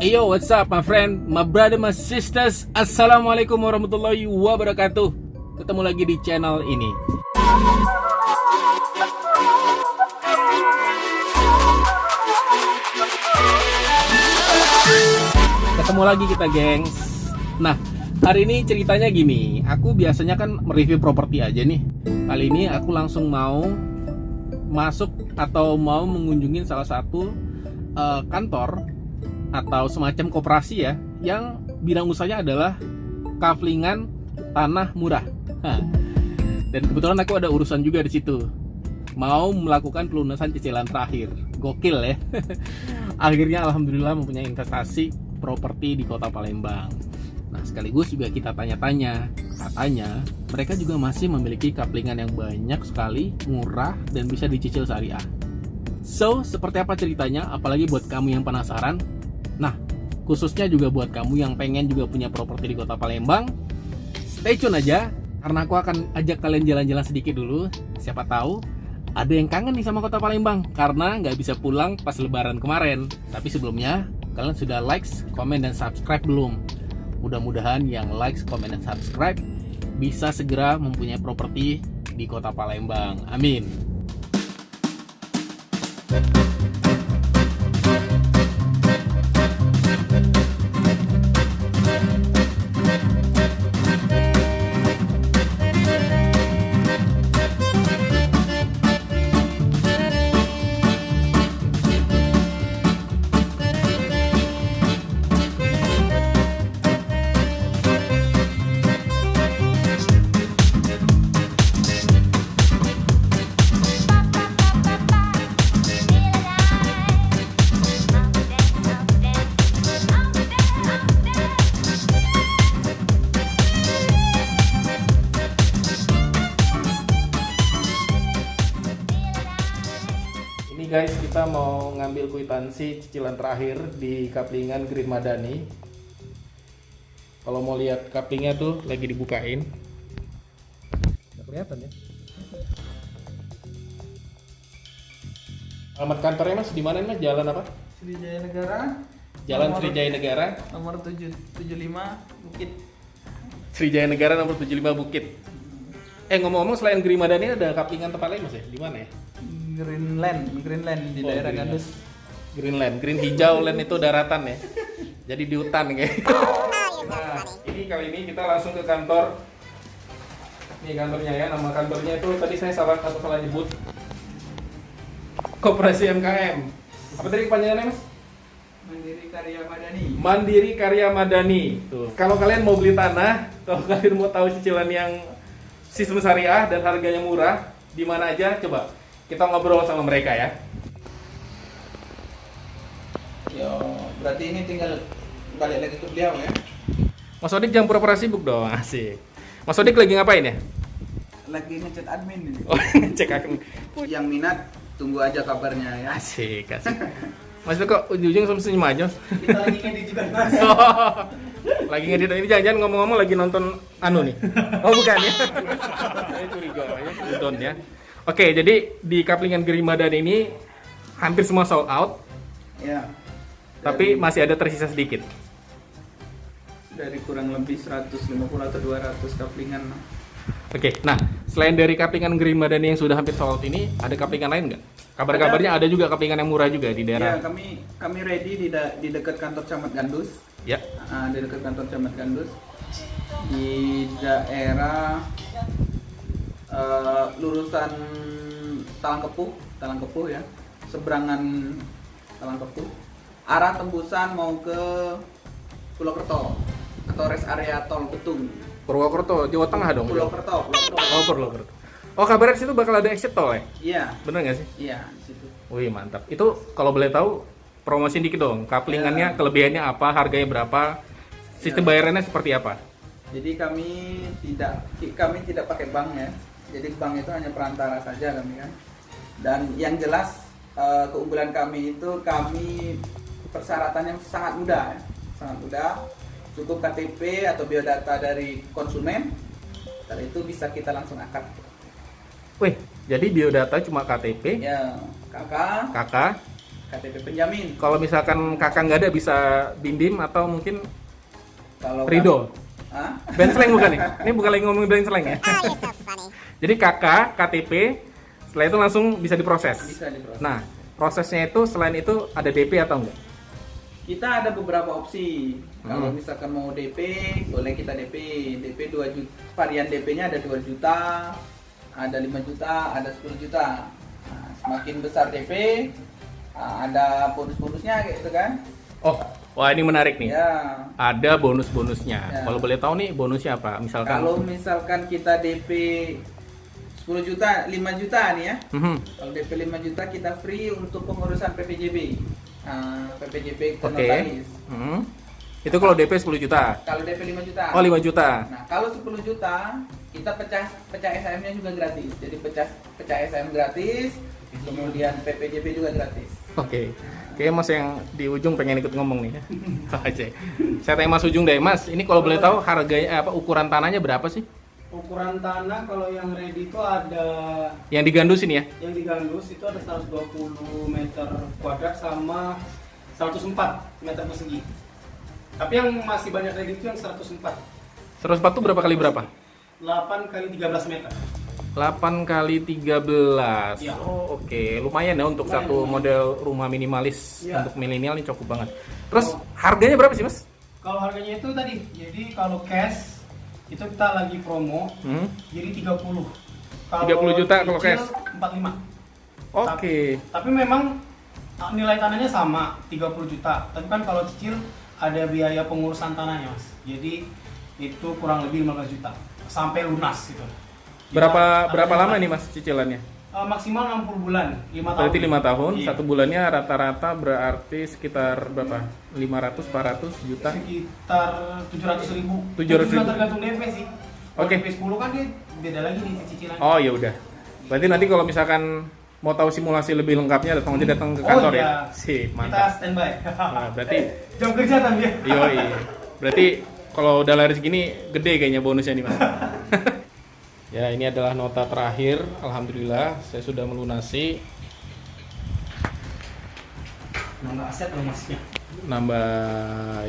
Yo, what's up my friend, my brother, my sisters. Assalamualaikum warahmatullahi wabarakatuh. Ketemu lagi di channel ini. Ketemu lagi kita, gengs. Nah, hari ini ceritanya gini. Aku biasanya kan mereview properti aja nih. Kali ini aku langsung mau masuk atau mau mengunjungi salah satu kantor atau semacam koperasi ya, yang bidang usahanya adalah kaflingan tanah murah. Dan kebetulan aku ada urusan juga di situ. Mau melakukan pelunasan cicilan terakhir. Gokil ya. Akhirnya alhamdulillah mempunyai investasi properti di Kota Palembang. Nah, sekaligus juga kita tanya-tanya. Katanya mereka juga masih memiliki kaflingan yang banyak sekali, murah dan bisa dicicil syariah. So, seperti apa ceritanya? Apalagi buat kamu yang penasaran. Nah, khususnya juga buat kamu yang pengen juga punya properti di Kota Palembang, stay tune aja, karena aku akan ajak kalian jalan-jalan sedikit dulu. Siapa tahu ada yang kangen nih sama Kota Palembang karena nggak bisa pulang pas lebaran kemarin. Tapi sebelumnya, kalian sudah like, komen, dan subscribe belum? Mudah-mudahan yang like, komen, dan subscribe bisa segera mempunyai properti di Kota Palembang. Amin. Guys, kita mau ngambil kwitansi cicilan terakhir di Kaflingan Green Madani. Kalau mau lihat kaplingnya tuh lagi dibukain. Nggak kelihatan ya. Alamat kantornya Mas di mana Mas? Jalan apa? Sriwijaya Negara. Jalan Sriwijaya Negara. Nomor 775 Bukit. Sriwijaya Negara nomor 75 Bukit. Ngomong-ngomong, selain Green Madani ada kaflingan tempat lain Mas ya? Di mana ya? Greenland di daerah Gandus. Greenland, green hijau, land itu daratan ya. Jadi di hutan kayak. Nah, ini kali ini kita langsung ke kantor. Ini kantornya ya, nama kantornya itu tadi saya salah nyebut. Koperasi MKM. Apa tadi kepanjangannya Mas? Mandiri Karya Madani. Mandiri Karya Madani. Tuh. Kalau kalian mau beli tanah, kalau kalian mau tahu cicilan yang sistem syariah dan harganya murah, di mana aja coba kita ngobrol sama mereka ya. Yo, berarti ini tinggal balik lagi ke beliau ya. Mas Odik jangan pura-pura sibuk dong, asik. Mas Odik lagi ngapain ya? Lagi ngechat admin ini. Oh, cek akun. Yang minat tunggu aja kabarnya ya. Asik. Mas itu kok ujung-ujung senyum aja. Kita lagi ngedit juga Mas. Lagi ngedit ini jangan-jangan ngomong-ngomong lagi nonton anu nih. Oh bukan ya. Saya curiga ya, nonton ya. Oke, jadi di Kaflingan Green Madani ini hampir semua sold out. Ya. Tapi masih ada tersisa sedikit. Dari kurang lebih 150 atau 200 kaflingan. Oke, nah selain dari Kaflingan Green Madani yang sudah hampir sold out ini, ada kaflingan lain nggak? Kabar-kabarnya ada juga kaflingan yang murah juga di daerah. Ya, kami ready di dekat kantor Camat Gandus. Ya. Di dekat kantor Camat Gandus. Di daerah lurusan Talang Kepuh ya, seberangan Talang Kepuh, arah tembusan mau ke Purwokerto atau rest area tol Betung. Purwokerto, Jawa Tengah dong. Purwokerto. Oh, Purwokerto. Oh, kabarnya di situ bakal ada exit tol ya? Iya. Bener nggak sih? Iya, di situ. Wih, mantap. Itu kalau boleh tahu promosiin dikit dong. Kaflingannya, kelebihannya apa, harganya berapa, sistem bayarannya seperti apa? Jadi kami tidak pakai bank ya. Jadi bank itu hanya perantara saja kami kan. Dan yang jelas keunggulan kami itu persyaratannya sangat mudah ya. Sangat mudah. Cukup KTP atau biodata dari konsumen. Setelah itu bisa kita langsung akad. Wih, jadi biodata cuma KTP, Ya, kakak, kakak, KTP penjamin. Kalau misalkan kakak nggak ada bisa Bim atau mungkin Kalau Rido. Hah? Band slang bukan nih? Ini bukan lagi ngomongin band slang ya? Jadi kakak, KTP, setelah itu langsung bisa diproses. Bisa diproses. Nah, prosesnya itu selain itu ada DP atau enggak? Kita ada beberapa opsi. Kalau misalkan mau DP, boleh kita DP. DP 2 juta. Varian DP-nya ada 2 juta, ada 5 juta, ada 10 juta. Nah, semakin besar DP, ada bonus-bonusnya gitu kan. Oh, wah ini menarik nih. Ya. Ada bonus-bonusnya. Ya. Kalau boleh tahu nih bonusnya apa? Misalkan Kalau misalkan kita DP 10 juta, 5 juta nih ya. Mhm. Kalau DP 5 juta kita free untuk pengurusan PPJB. Nah, PPJB ke Oke. notaris. Mhm. Itu kalau DP 10 juta. Kalau DP 5 juta. Oh, 5 juta. Nah, kalau 10 juta kita pecah SIM-nya juga gratis. Jadi pecah SIM gratis, kemudian PPJB juga gratis. Oke. Kayaknya Mas yang di ujung pengen ikut ngomong nih. Aja. Saya tanya Mas Ujung deh, Mas. Ini kalau boleh tahu harganya ukuran tanahnya berapa sih? Ukuran tanah kalau yang ready itu ada Yang digandus ini ya? yang digandus itu ada 120 meter kuadrat sama 104 meter persegi. Tapi yang masih banyak ready itu yang 104. 104 itu berapa kali berapa? 8 kali 13 meter. 8 kali 13. Iya. Oh, oke. Lumayan ya untuk Lumayan, satu lumayan. model rumah minimalis. Iya. Untuk milenial ini cukup banget. Terus harganya berapa sih, Mas? Kalau harganya itu tadi, jadi kalau cash itu kita lagi promo, Hmm? jadi 30. 30 juta kalau cicil, cash? 45. Oke. Tapi memang nilai tanahnya sama 30 juta. Tapi kan kalau cicil ada biaya pengurusan tanahnya, Mas. Jadi itu kurang lebih 15 juta sampai lunas gitu. Berapa lama nih, Mas, cicilannya? Maksimal 60 bulan, 5 tahun. Berarti 5 tahun, Iya. satu bulannya rata-rata berarti sekitar berapa? 500, 400 juta? Sekitar 700.000. 700.000. Tergantung DP sih. Kalau Oke. DP 10 kan dia beda lagi nih cicilan. Oh, ya udah. Berarti nanti kalau misalkan mau tahu simulasi lebih lengkapnya datang ke kantor ya. Sip, Kita mantap. standby. Nah, berarti Jam kerja kan ya. yoi. Berarti kalau udah laris gini gede kayaknya bonusnya nih, Mas. Ya, ini adalah nota terakhir. Alhamdulillah saya sudah melunasi. Nambah aset loh Masnya. Nambah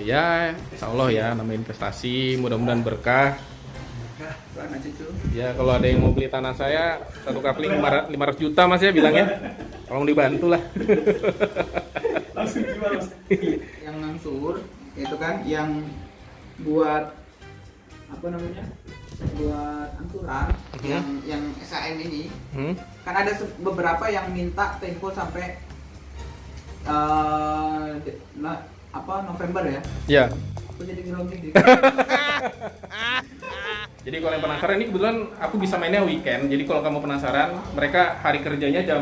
ya, insya Allah ya, nambah investasi, mudah-mudahan berkah. Anak cucu. Ya, kalau ada yang mau beli tanah saya, satu kapling 500 juta Mas ya bilangnya. Tolong dibantu lah. Langsung jual Mas. Yang ngangsur itu kan yang buat apa namanya? Buat angsuran yang SAM ini Hmm? kan ada beberapa yang minta tempo sampai November ya. Ya. Aku jadi grogi sih. Jadi kalau yang penasaran ini kebetulan aku bisa mainnya weekend. Jadi kalau kamu penasaran, mereka hari kerjanya jam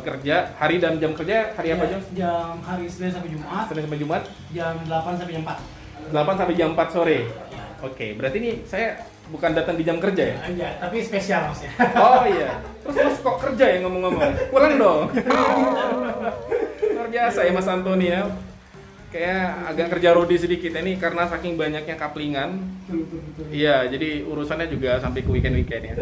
kerja, hari dan jam kerja hari apa aja? Jam hari Senin sampai Jumat, Senin sampai Jumat, jam 8 sampai jam 4. 8 sampai jam 4 sore. Oke, berarti ini saya bukan datang di jam kerja ya? Iya, tapi spesial Mas ya. Oh iya. Terus kok kerja ya ngomong-ngomong? Pulang dong. Luar biasa ya Mas Antoni ya. Kayak agak kerja rodi sedikit ini karena saking banyaknya kaplingan. Iya, jadi urusannya juga sampai ke weekend-weekend ya.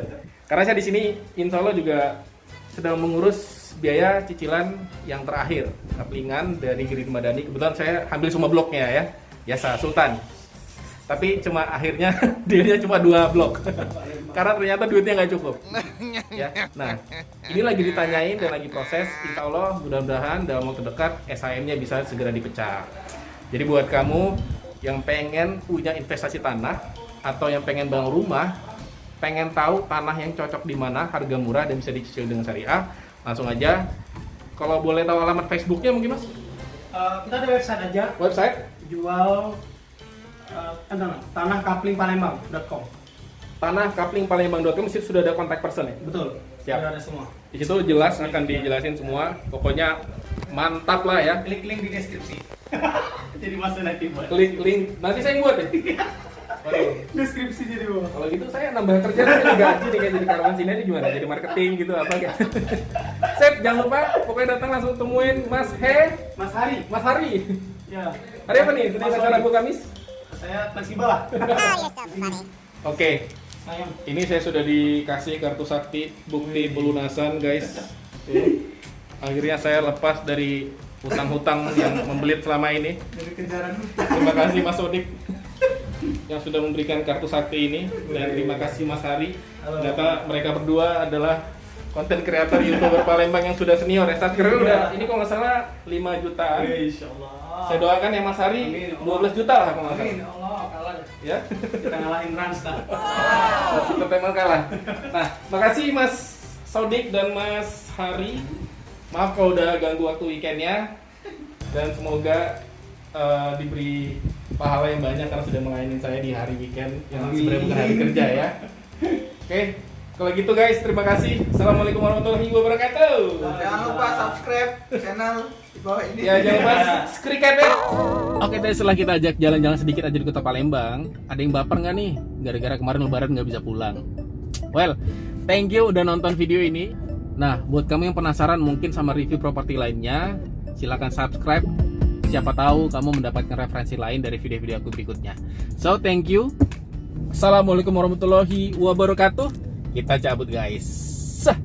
Karena saya di sini insya Allah juga sedang mengurus biaya cicilan yang terakhir kaplingan dari Giri Madani. Kebetulan saya ambil semua bloknya ya. Biasa Sultan. Tapi cuma akhirnya dealnya cuma 2 blok. Karena ternyata duitnya nggak cukup. Ya. Nah, ini lagi ditanyain dan lagi proses. Insya Allah mudah-mudahan dalam waktu dekat SIM-nya bisa segera dipecah. Jadi buat kamu yang pengen punya investasi tanah atau yang pengen bangun rumah, pengen tahu tanah yang cocok di mana, harga murah dan bisa dicicil dengan syariah, langsung aja. Kalau boleh tahu alamat Facebooknya mungkin Mas? Kita ada website aja, Website? jual tanahkaplingpalembang.com. Tanahkaplingpalembang.com sudah ada kontak person ya? Betul. Siap. Sudah ada semua. Di situ jelas akan dijelasin semua. Pokoknya mantap lah ya. Klik link di deskripsi. Jadi Mas nanti buat. Klik link. Nanti saya yang buat ya. Waduh. Deskripsi jadi buat. Kalau gitu saya nambah kerja jadi gaji nih kayak jadi karyawan sini aja gimana? Jadi marketing gitu apa kayak. Sep, jangan lupa pokoknya datang langsung temuin Mas Mas Hari. Mas Hari. Ya. Hari apa nih? Senin, Selasa, Rabu, Kamis? Saya fleksibel lah. Oke. Sayang. Ini saya sudah dikasih kartu sakti bukti pelunasan guys. Tuh. Akhirnya saya lepas dari hutang-hutang yang membelit selama ini. Dari kejaran. Terima kasih Mas Sodik yang sudah memberikan kartu sakti ini, dan terima kasih Mas Hari. Ternyata mereka berdua adalah konten kreator YouTuber Palembang yang sudah senior ya. Subscriber udah ini kok nggak salah 5 jutaan. Insyaallah. Saya doakan ya Mas Hari Amin. 12 juta lah kalau nggak Amin, salah. Allah kalah. Ya. Kita ngalahin Rans dah. Kita memang kalah. Nah, makasih Mas Sodik dan Mas Hari. Maaf kalau udah ganggu waktu weekendnya, dan semoga diberi pahala yang banyak karena sudah melayani saya di hari weekend yang sebenarnya bukan hari kerja ya. Oke, kalau gitu guys, terima kasih. Assalamualaikum warahmatullahi wabarakatuh. Jangan lupa subscribe channel di bawah ini. Ya, jangan lupa skriket ya. Oke, tadi setelah kita ajak jalan-jalan sedikit aja di kota Palembang, ada yang baper nggak nih? Gara-gara kemarin lebaran nggak bisa pulang. Well, thank you udah nonton video ini. Nah, buat kamu yang penasaran mungkin sama review properti lainnya, silahkan subscribe. Siapa tahu kamu mendapatkan referensi lain dari video-video aku berikutnya. So, thank you. Assalamualaikum warahmatullahi wabarakatuh. Kita cabut guys. Sah.